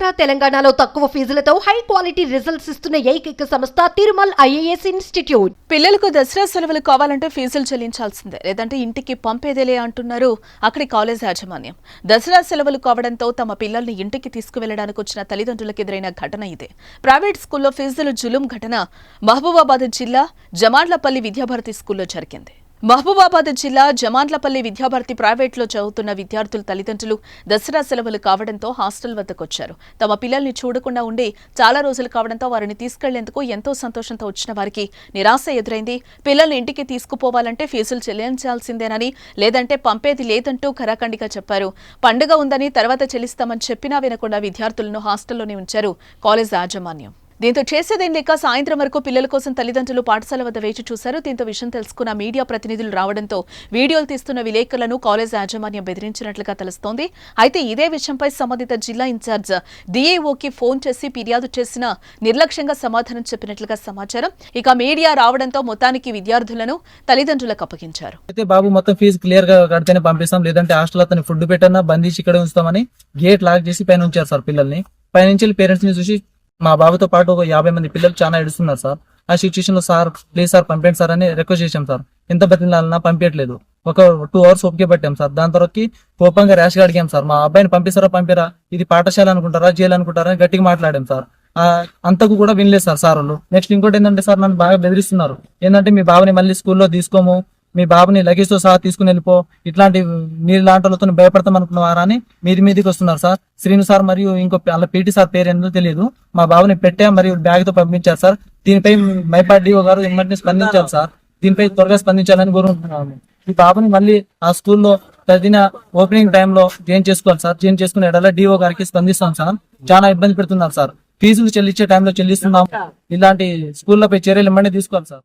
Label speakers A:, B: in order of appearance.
A: ఆంధ్ర తెలంగాణలో తక్కువ ఫీజులతో high quality results ఇస్తున్న ఏకైక సంస్థ తిరుమల్ ఐఏఎస్ ఇన్స్టిట్యూట్.
B: పిల్లలకు దసరా సెలవులు కావాలంటే ఫీజులు చెల్లించాల్సిందే, లేదంటే ఇంటికి పంపేదేలే అంటున్నారు అక్కడి కాలేజ్ యాజమాన్యం. దసరా సెలవులు కావడంతో తమ పిల్లల్ని ఇంటికి తీసుకువెళ్లడానికి వచ్చిన తల్లిదండ్రులకు ఎదురైన ఘటన ఇదే. ప్రైవేట్ స్కూల్లో ఫీజులు జులుం ఘటన మహబూబాబాద్ జిల్లా జమాన్లపల్లి విద్యాభారతి స్కూల్లో జరిగింది. మహబూబాబాద్ జిల్లా జమాన్లపల్లి విద్యాభారతి ప్రైవేట్లో చదువుతున్న విద్యార్థుల తల్లిదండ్రులు దసరా సెలవులు కావడంతో హాస్టల్ వద్దకొచ్చారు. తమ పిల్లల్ని చూడకుండా ఉండి చాలా రోజులు కావడంతో వారిని తీసుకెళ్లేందుకు ఎంతో సంతోషంతో వచ్చిన వారికి నిరాశ ఎదురైంది. పిల్లల్ని ఇంటికి తీసుకుపోవాలంటే ఫీజులు చెల్లించాల్సిందేనని, లేదంటే పంపేది లేదంటూ ఖరాఖండిగా చెప్పారు. పండుగ ఉందని తర్వాత చెల్లిస్తామని చెప్పినా వినకుండా విద్యార్థులను హాస్టల్లోనే ఉంచారు కాలేజ్ యాజమాన్యం. దీంతో చేసేదేం లేక సాయంత్రం వరకు పిల్లల కోసం తల్లిదండ్రులు పాఠశాల వద్ద వేచి చూశారు. దీంతో విషయం తెలుసుకున్న మీడియా ప్రతినిధులు రావడంతో వీడియోలు తీస్తున్న విలేకరులను కాలేజ్ యాజమాన్యం బెదిరించినట్లుగా తెలుస్తోంది. అయితే ఇదే విషయంపై సంబంధిత జిల్లా ఇన్ఛార్జ్ డీఏఓకి ఫోన్ చేసి ఫిర్యాదు చేసినా నిర్లక్ష్యంగా సమాధానం చెప్పినట్లుగా సమాచారం. ఇక మీడియా రావడంతో మొత్తానికి విద్యార్థులను తల్లిదండ్రులకు అప్పగించారు.
C: అయితే బాబు మొత్తం ఫీజు క్లియర్ గా కడితేనే పంపిస్తాం, లేదంటే హాస్టల్ అతని ఫుడ్ పెట్టన్నా బంధించి ఇక్కడ ఉంచుతామని గేట్ లాక్ చేసి పైన ఉంచారు సార్. పిల్లల్ని పైనుంచి పేరెంట్స్ ని చూసి మా బాబుతో పాటు ఒక 50 మంది పిల్లలు చాలా ఏడుస్తున్నారు సార్. ఆ సిచ్యువేషన్ లో సార్ ప్లీజ్ సార్ పంపండి సార్ అని రిక్వెస్ట్ చేశాం సార్. ఎంత బతిలాలన్నా పంపించట్లేదు. ఒక 2 hours ఓపిక పట్టాం సార్. దాని తర్వాత కోపంగా ర్యాష్ గా అడిగాం సార్, మా అబ్బాయిని పంపిస్తారా పంపిరా, ఇది పాఠశాల అనుకుంటారా జైలు అనుకుంటారా అని గట్టిగా మాట్లాడాం సార్. అంతకు కూడా వినలేదు సార్ వాళ్ళు. నెక్స్ట్ ఇంకోటి ఏంటంటే సార్ నన్ను బాగా బెదిరిస్తున్నారు. ఏంటంటే మీ బాబుని మళ్ళీ స్కూల్లో తీసుకోము, మీ బాబుని లగేజ్ తో సహా తీసుకుని వెళ్ళిపో, ఇట్లాంటి మీరు లాంటి వాళ్ళతో భయపడతాం అనుకున్నవారా అని మీదికి వస్తున్నారు సార్. శ్రీను సార్ మరియు ఇంకో అలా పీటీ సార్ పేరు ఏంటో తెలియదు, మా బాబుని పెట్టా మరియు బ్యాగ్ తో పంపించారు సార్. దీనిపై మైపాడ్ డిఓ గారు వెంటనే స్పందించారు సార్. దీనిపై త్వరగా స్పందించాలని కోరుకుంటున్నాను. ఈ బాబుని మళ్ళీ ఆ స్కూల్లో తదిన ఓపెనింగ్ టైంలో జాయిన్ చేసుకోవాలి సార్. జాయిన్ చేసుకునే ఎడల డిఓ గారికి స్పందిస్తాం సార్. చాలా ఇబ్బంది పెడుతున్నారు సార్. ఫీజులు చెల్లించే టైంలో చెల్లిస్తున్నాం. ఇలాంటి స్కూళ్లపై చర్యలు ఇమ్మని తీసుకోవాలి సార్.